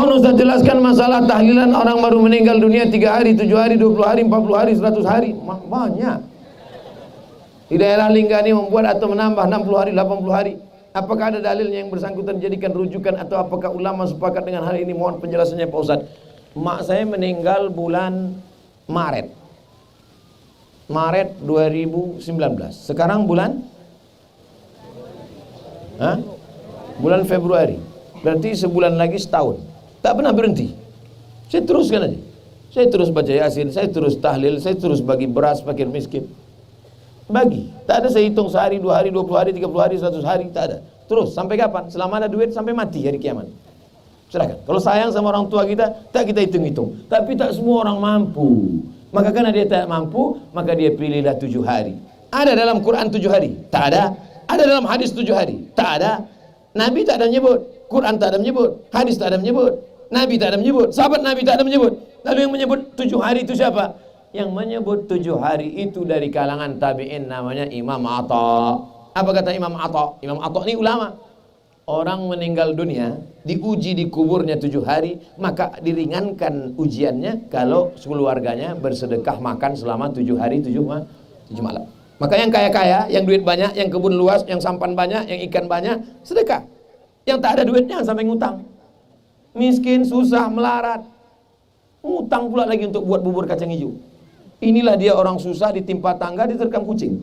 Tolong Ustaz jelaskan masalah tahlilan orang baru meninggal dunia 3 hari, 7 hari, 20 hari, 40 hari, 100 hari. Banyak. Di daerah Lingga ini membuat atau menambah 60 hari, 80 hari. Apakah ada dalilnya yang bersangkutan dijadikan rujukan atau apakah ulama sepakat dengan hal ini? Mohon penjelasannya Pak Ustaz. Mak saya meninggal bulan Maret 2019. Sekarang bulan bulan Februari. Berarti sebulan lagi setahun. Tak pernah berhenti. Saya teruskan aja. Saya terus baca Yasin, saya terus tahlil, saya terus bagi beras fakir miskin. Bagi. Tak ada saya hitung sehari, 2 hari, 20 hari, 30 hari, 100 hari, tak ada. Terus sampai kapan? Selama ada duit sampai mati hari kiamat. Silakan. Kalau sayang sama orang tua kita, tak kita hitung-hitung. Tapi tak semua orang mampu. Maka karena dia tak mampu, maka dia pilihlah 7 hari. Ada dalam Quran 7 hari? Tak ada. Ada dalam hadis 7 hari? Tak ada. Nabi tak ada menyebut, Quran tak ada menyebut, hadis tak ada menyebut, Nabi tak ada menyebut, sahabat Nabi tak ada menyebut. Lalu yang menyebut 7 hari itu siapa? Yang menyebut 7 hari itu dari kalangan tabi'in, namanya Imam Atha. Apa kata Imam Atha? Imam Atha ini ulama. Orang meninggal dunia diuji di kuburnya 7 hari, maka diringankan ujiannya kalau keluarganya bersedekah makan selama 7 hari 7 malam. Maka yang kaya-kaya, yang duit banyak, yang kebun luas, yang sampan banyak, yang ikan banyak, sedekah. Yang tak ada duitnya sampai ngutang. Miskin, susah, melarat, ngutang pula lagi untuk buat bubur kacang hijau. Inilah dia orang susah ditimpa tangga, diterkam kucing.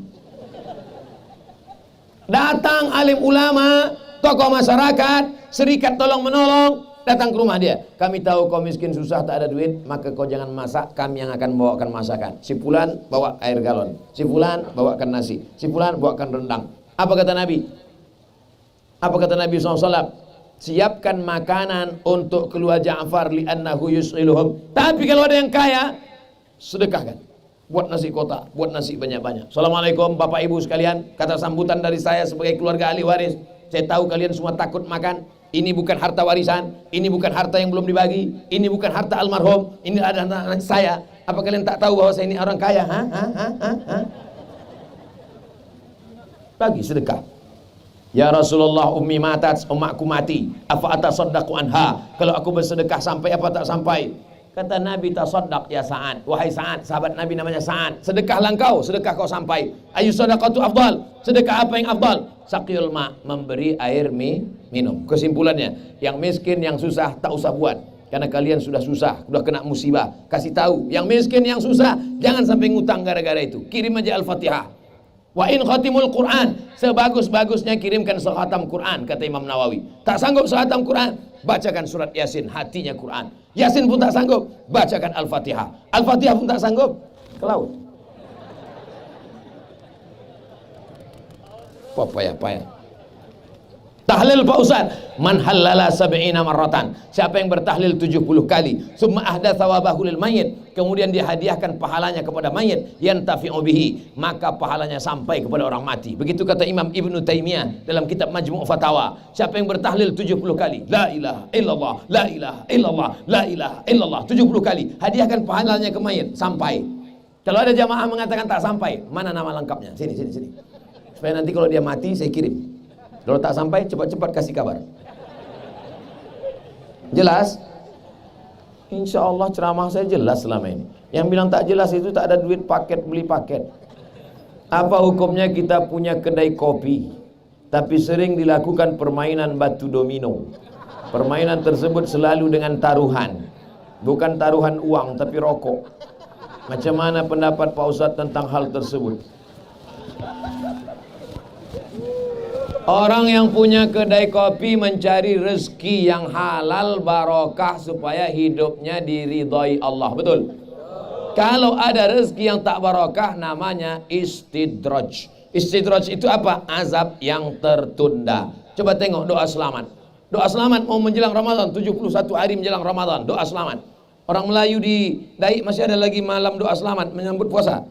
Datang alim ulama, tokoh masyarakat, serikat tolong menolong, datang ke rumah dia. Kami tahu kau miskin susah tak ada duit, maka kau jangan masak, kami yang akan bawakan masakan. Si fulan bawa air galon, si fulan bawakan nasi, si fulan bawakan rendang. Apa kata Nabi? Apa kata Nabi SAW? Siapkan makanan untuk keluarga Ja'far li'annahu yus'iluhum. Tapi kalau ada yang kaya, sedekahkan. Buat nasi kotak, buat nasi banyak-banyak. Assalamualaikum Bapak Ibu sekalian, kata sambutan dari saya sebagai keluarga ahli waris. Saya tahu kalian semua takut makan. Ini bukan harta warisan, ini bukan harta yang belum dibagi, ini bukan harta almarhum, ini ada anak saya. Apa kalian tak tahu bahwa saya ini orang kaya? Bagi sedekah. Ya Rasulullah, ummi matat, umakku mati. Afa atasaddaqu anha? Kalau aku bersedekah sampai apa tak sampai? Kata Nabi, tasaddaq ya Sa'ad. Wahai Sa'ad, sahabat Nabi namanya Sa'ad, sedekahlah engkau, sedekah kau sampai. Ayu sadaqatu afdal? Sedekah apa yang afdal? Saqiyul ma, memberi air minum. Kesimpulannya, yang miskin, yang susah tak usah buat. Karena kalian sudah susah, sudah kena musibah. Kasih tahu, yang miskin, yang susah, jangan sampai ngutang gara-gara itu. Kirim aja Al-Fatihah. Wa in khatimul Quran, sebagus-bagusnya kirimkan sekhatam Quran, kata Imam Nawawi. Tak sanggup sekhatam Quran, bacakan surat Yasin, hatinya Quran. Yasin pun tak sanggup, bacakan Al-Fatihah. Al-Fatihah pun tak sanggup, ke laut. Payah-payah. Tahlil Pak Ustaz, man halala sab'ina marratan. Siapa yang bertahlil 70 kali, summa ahdatsa wabahu lil mayyit, kemudian dia hadiahkan pahalanya kepada mayit, yantafi'u bihi, maka pahalanya sampai kepada orang mati. Begitu kata Imam Ibnu Taimiyah dalam kitab Majmu' Fatawa. Siapa yang bertahlil 70 kali, la ilaha illallah, la ilaha illallah, la ilaha illallah 70 kali, hadiahkan pahalanya ke mayit sampai. Kalau ada jamaah mengatakan tak sampai, mana nama lengkapnya? Sini. Supaya nanti kalau dia mati saya kirim. Kalau tak sampai, cepat-cepat kasih kabar. Jelas? Insya Allah ceramah saya jelas selama ini. Yang bilang tak jelas itu tak ada duit paket, beli paket. Apa hukumnya kita punya kedai kopi, tapi sering dilakukan permainan batu domino. Permainan tersebut selalu dengan taruhan. Bukan taruhan uang, tapi rokok. Macam mana pendapat Pak Ustadz tentang hal tersebut? Orang yang punya kedai kopi mencari rezeki yang halal barokah supaya hidupnya diridhai Allah. Betul? Kalau ada rezeki yang tak barokah namanya istidraj. Istidraj itu apa? Azab yang tertunda. Coba tengok doa selamat. Doa selamat mau menjelang Ramadan, 71 hari menjelang Ramadan, doa selamat. Orang Melayu di Daik masih ada lagi malam doa selamat menyambut puasa.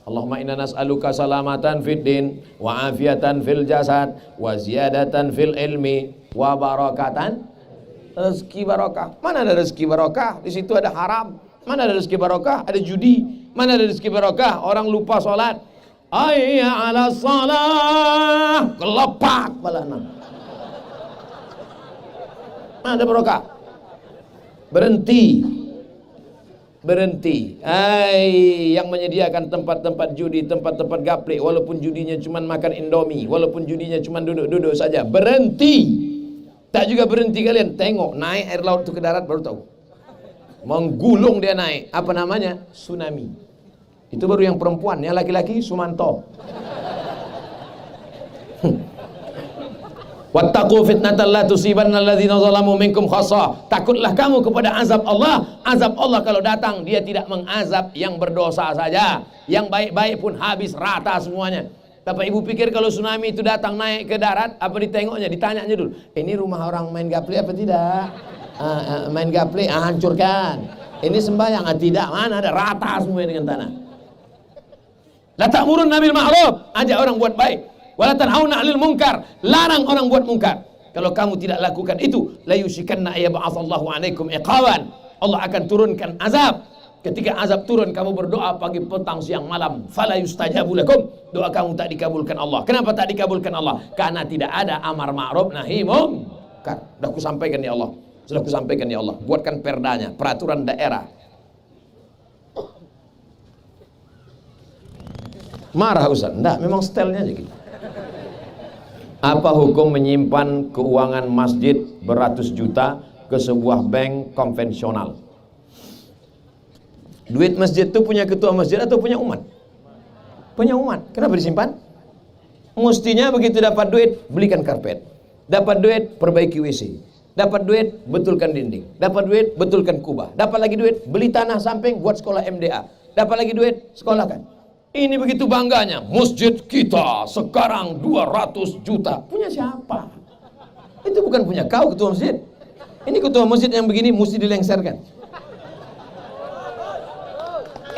Allahumma inna nas'aluka salamatan fid din wa afiatan fil jasad wa ziyadatan fil ilmi wa barakatan, rezeki barokah. Mana ada rezeki barokah? Di situ ada haram. Mana ada rezeki barokah? Ada judi. Mana ada rezeki barokah? Orang lupa salat. Hayya 'ala shalah, kelepak balana. Mana ada barokah? Berhenti. Berhenti. Yang menyediakan tempat-tempat judi, tempat-tempat gaplek, walaupun judinya cuma makan Indomie, walaupun judinya cuma duduk-duduk saja, berhenti. Tak juga berhenti kalian, tengok naik air laut itu ke darat baru tahu. Menggulung dia naik. Apa namanya? Tsunami. Itu baru yang perempuan, yang laki-laki Sumanto. Wattaqu fitnatan la tusibanna alladzina zalamu minkum khassah. Takutlah kamu kepada azab Allah. Azab Allah kalau datang, dia tidak mengazab yang berdosa saja. Yang baik-baik pun habis rata semuanya. Tapi ibu pikir kalau tsunami itu datang naik ke darat, apa ditengoknya? Ditanyanya dulu, ini rumah orang main gaple apa tidak? Main gaple, hancurkan. Ini sembahyang, tidak, mana ada, rata semua dengan tanah. La ta'murun bil ma'ruf, ajak orang buat baik. Wala tanhauna 'anil munkar, larang orang buat mungkar. Kalau kamu tidak lakukan itu, la yushikanna ayyab'atsallahu 'alaikum iqaban. Allah akan turunkan azab. Ketika azab turun, kamu berdoa pagi, petang, siang, malam, fala yustajabu lakum. Doa kamu tak dikabulkan Allah. Kenapa tak dikabulkan Allah? Karena tidak ada amar ma'ruf nahi munkar. Sudah aku sampaikan ya Allah. Sudah aku sampaikan ya Allah. Buatkan perdanya, peraturan daerah. Marah Ustaz? Enggak, memang stylenya aja gitu. Apa hukum menyimpan keuangan masjid beratus juta ke sebuah bank konvensional? Duit masjid itu punya ketua masjid atau punya umat? Punya umat. Kenapa disimpan? Mestinya begitu dapat duit, belikan karpet. Dapat duit, perbaiki WC. Dapat duit, betulkan dinding. Dapat duit, betulkan kubah. Dapat lagi duit, beli tanah samping buat sekolah MDA. Dapat lagi duit, sekolahkan. Ini begitu bangganya, masjid kita sekarang 200 juta. Punya siapa? Itu bukan punya kau ketua masjid. Ini ketua masjid yang begini mesti dilengserkan.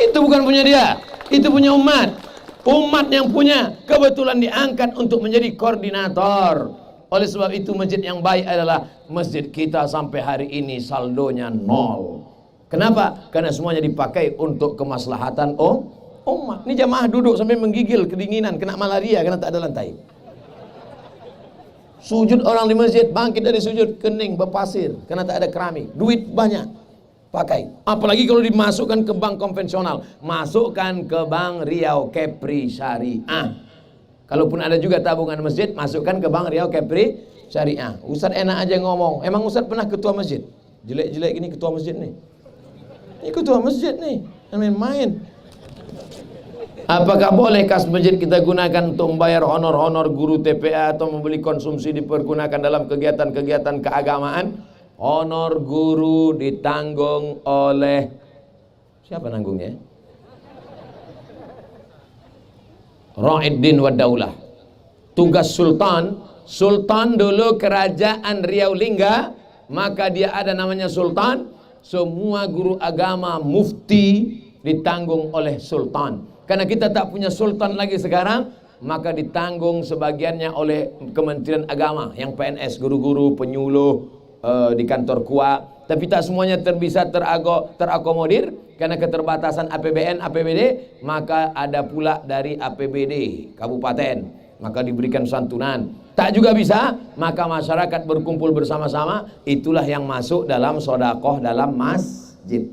Itu bukan punya dia, itu punya umat. Umat yang punya, kebetulan diangkat untuk menjadi koordinator. Oleh sebab itu masjid yang baik adalah masjid kita sampai hari ini saldonya 0. Kenapa? Karena semuanya dipakai untuk kemaslahatan umat. Ini jamaah duduk sampai menggigil kedinginan, kena malaria karena tak ada lantai. Sujud orang di masjid, bangkit dari sujud kening berpasir karena tak ada keramik. Duit banyak pakai. Apalagi kalau dimasukkan ke bank konvensional, masukkan ke bank Riau Kepri Syariah. Kalaupun ada juga tabungan masjid, masukkan ke bank Riau Kepri Syariah. Ustaz enak aja ngomong. Emang Ustaz pernah ketua masjid? Jelek-jelek gini ketua masjid nih. Ini ketua masjid nih, main-main. Apakah boleh kas masjid kita gunakan untuk membayar honor-honor guru TPA atau membeli konsumsi dipergunakan dalam kegiatan-kegiatan keagamaan? Honor guru ditanggung oleh siapa nanggungnya? Ra'iddin wa daulah. Tugas sultan, sultan dulu kerajaan Riau Lingga, maka dia ada namanya sultan. Semua guru agama mufti ditanggung oleh sultan. Karena kita tak punya sultan lagi sekarang, maka ditanggung sebagiannya oleh Kementerian Agama, yang PNS, guru-guru, penyuluh di kantor KUA. Tapi tak semuanya bisa terakomodir karena keterbatasan APBN, APBD, maka ada pula dari APBD kabupaten, maka diberikan santunan. Tak juga bisa, maka masyarakat berkumpul bersama-sama, itulah yang masuk dalam sodakoh dalam masjid.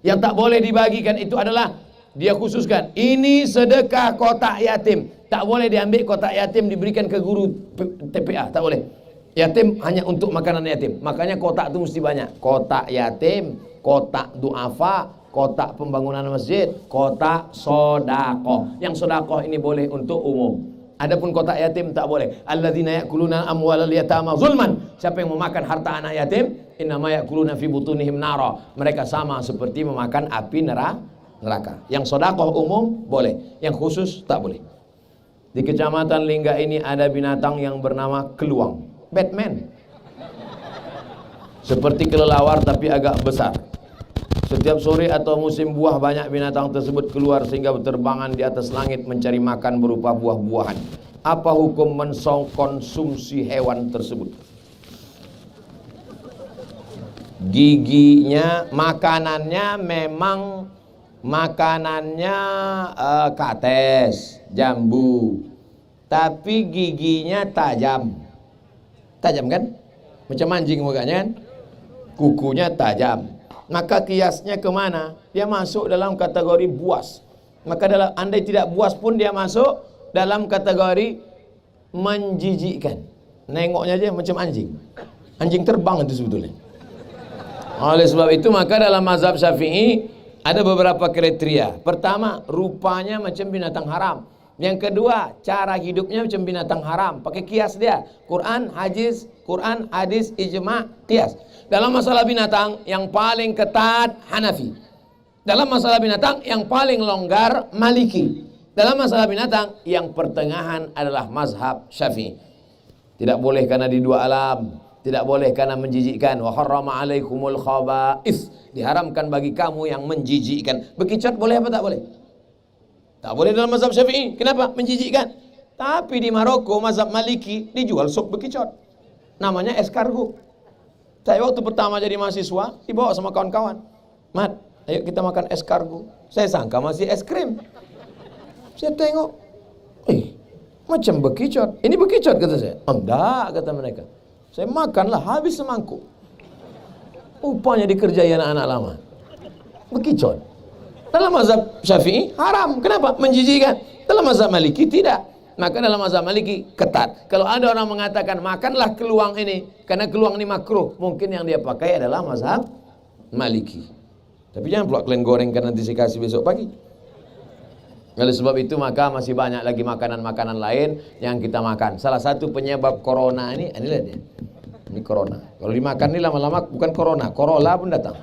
Yang tak boleh dibagikan itu adalah dia khususkan, ini sedekah kotak yatim. Tak boleh diambil kotak yatim diberikan ke guru TPA, tak boleh. Yatim hanya untuk makanan yatim. Makanya kotak itu mesti banyak. Kotak yatim, kotak duafa, kotak pembangunan masjid, kotak sodakoh. Yang sodakoh ini boleh untuk umum. Adapun kotak yatim tak boleh. Alladzina ya'kuluna amwalal yatama zulman. Siapa yang memakan harta anak yatim, innama ya'kuluna fi butunihim nara. Mereka sama seperti memakan api neraka. Yang sodakoh umum boleh, yang khusus tak boleh. Di kecamatan Lingga ini ada binatang yang bernama keluang, Batman. Seperti kelelawar tapi agak besar. Setiap sore atau musim buah banyak binatang tersebut keluar sehingga berterbangan di atas langit mencari makan berupa buah-buahan. Apa hukum mengkonsumsi hewan tersebut? Giginya, makanannya kates, jambu, tapi giginya tajam kan? Macam anjing mukanya kan? Kukunya tajam. maka kiasnya kemana? Dia masuk dalam kategori buas. Maka dalam andai tidak buas pun dia masuk dalam kategori menjijikkan. Nengoknya aja macam anjing. Anjing terbang itu sebetulnya. Oleh sebab itu maka dalam mazhab Syafi'i ada beberapa kriteria. Pertama, rupanya macam binatang haram. Yang kedua, cara hidupnya macam binatang haram. Pakai kias dia. Quran, hadis, ijma', kias. Dalam masalah binatang yang paling ketat Hanafi. Dalam masalah binatang yang paling longgar Maliki. Dalam masalah binatang yang pertengahan adalah mazhab Syafi'i. Tidak boleh karena di dua alam. Tidak boleh karena menjijikkan. Wa harrama alaikumul khaba'is. Diharamkan bagi kamu yang menjijikkan. Bekicot boleh apa tak boleh? Tak boleh dalam mazhab Syafi'i. Kenapa? Menjijikkan. Tapi di Maroko mazhab Maliki dijual sup bekicot. Namanya escargot. Saya waktu pertama jadi mahasiswa dibawa sama kawan-kawan. Mat, ayo kita makan escargot. Saya sangka masih es krim. Saya tengok, macam bekicot. Ini bekicot kata saya. Enggak, kata mereka. Saya makanlah habis semangkuk. Rupanya dikerjai anak-anak lama. Bekicot. Dalam mazhab Syafi'i haram. Kenapa? Menjijikkan. Dalam mazhab Maliki tidak. Maka dalam mazhab Maliki ketat. Kalau ada orang mengatakan makanlah keluang ini karena keluang ini makruh, mungkin yang dia pakai adalah mazhab Maliki. Tapi jangan pula kalian gorengkan nanti saya kasih besok pagi. Oleh sebab itu maka masih banyak lagi makanan-makanan lain yang kita makan. Salah satu penyebab corona ini, inilah dia. Ini corona. Kalau dimakan ini lama-lama bukan corona, Corolla pun datang.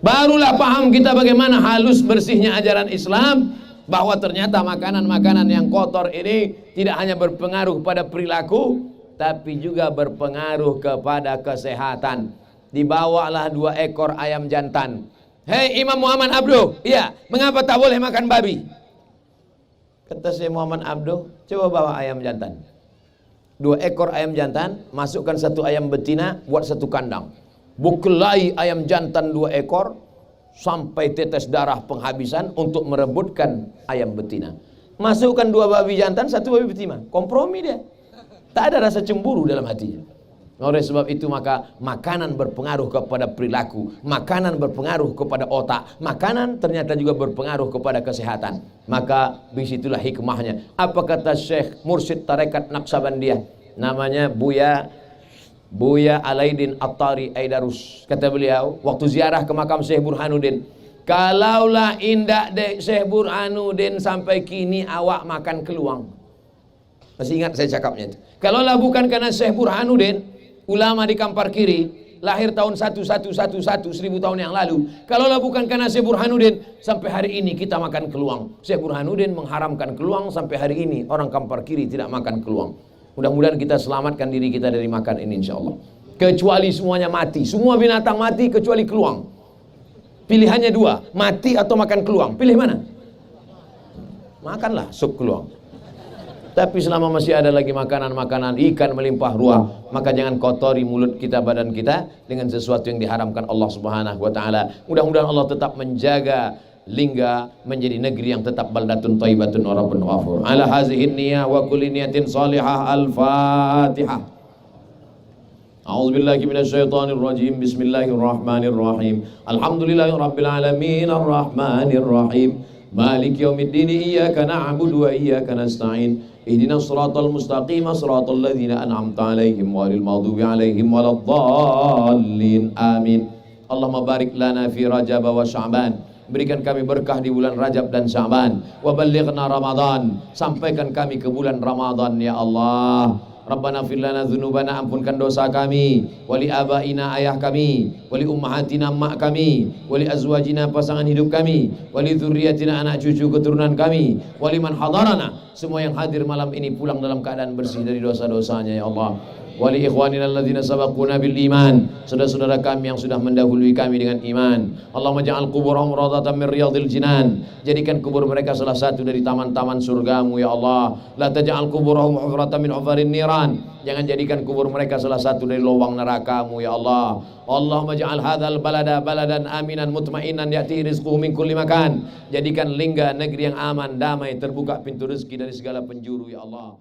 Barulah paham kita bagaimana halus bersihnya ajaran Islam, bahwa ternyata makanan-makanan yang kotor ini tidak hanya berpengaruh pada perilaku, tapi juga berpengaruh kepada kesehatan. Dibawalah 2 ekor ayam jantan. Hei Imam Muhammad Abduh, iya, mengapa tak boleh makan babi? Kata saya Muhammad Abduh, coba bawa ayam jantan. 2 ekor ayam jantan, masukkan 1 ayam betina, buat 1 kandang. Bukelai ayam jantan 2 ekor sampai tetes darah penghabisan untuk merebutkan ayam betina. Masukkan 2 babi jantan, 1 babi betina. Kompromi dia. Tak ada rasa cemburu dalam hatinya. Oleh sebab itu maka makanan berpengaruh kepada perilaku, makanan berpengaruh kepada otak, makanan ternyata juga berpengaruh kepada kesehatan. Maka disitulah hikmahnya. Apa kata Syekh Mursyid Tarekat Naqsabandiyah, namanya Buya Alaidin At-Tari Aidarus. Kata beliau waktu ziarah ke makam Syekh Burhanuddin, kalaulah indak dek Syekh Burhanuddin sampai kini awak makan keluang. Masih ingat saya cakapnya itu. Kalaulah bukan karena Syekh Burhanuddin, ulama di Kampar Kiri, lahir tahun 1111, 1000 tahun yang lalu. Kalaulah bukan karena Syekh Burhanuddin, sampai hari ini kita makan keluang. Syekh Burhanuddin mengharamkan keluang, sampai hari ini orang Kampar Kiri tidak makan keluang. Mudah-mudahan kita selamatkan diri kita dari makan ini insyaallah. Kecuali semuanya mati. Semua binatang mati kecuali keluang. Pilihannya 2, mati atau makan keluang. Pilih mana? Makanlah sup keluang. Tapi selama masih ada lagi makanan-makanan ikan melimpah ruah, maka jangan kotori mulut kita, badan kita dengan sesuatu yang diharamkan Allah Subhanahu wa taala. Mudah-mudahan Allah tetap menjaga Lingga menjadi negeri yang tetap baldatun thayyibatun wa rabbun ghafur. Ala hazihi niyyah wa kulli niyatin salihah. Al-Fatihah. A'udzu billahi minasyaitonir rajim. Bismillahirrahmanirrahim. Alhamdulillahirabbil alamin arrahmanir rahim. Maliki yaumiddin. Iyyaka na'budu wa iyyaka nasta'in. Ihdinas siratal mustaqim, siratal ladzina an'amta 'alaihim ghairil maghdubi 'alaihim waladdallin. Amin. Allahumma barik lana fi Rajab wa Sya'ban. Berikan kami berkah di bulan Rajab dan Sya'ban. Wa ballighna Ramadan. Sampaikan kami ke bulan Ramadan ya Allah. Rabbana fir lana dzunubana, ampunkan dosa kami, wali abaina ayah kami, wali ummahatina mak kami, wali azwajina pasangan hidup kami, wali dzurriyyatina anak cucu keturunan kami, wali man hadarana, semua yang hadir malam ini pulang dalam keadaan bersih dari dosa-dosanya ya Allah. Wali ikhwanina alladzina sabaquna bil iman, saudara-saudara kami yang sudah mendahului kami dengan iman. Allahumma ja'al quburahum rawdatan min riyadil jinan, jadikan kubur mereka salah satu dari taman-taman surgamu ya Allah. La taj'al quburahum hufratan min hufarin niran, jangan jadikan kubur mereka salah satu dari lubang nerakamu ya Allah. Allahumma ja'al hadzal balada baladan aminan mutmainan ya'ti rizquhu min kulli makan, jadikan Lingga negeri yang aman, damai, terbuka pintu rezeki dari segala penjuru ya Allah.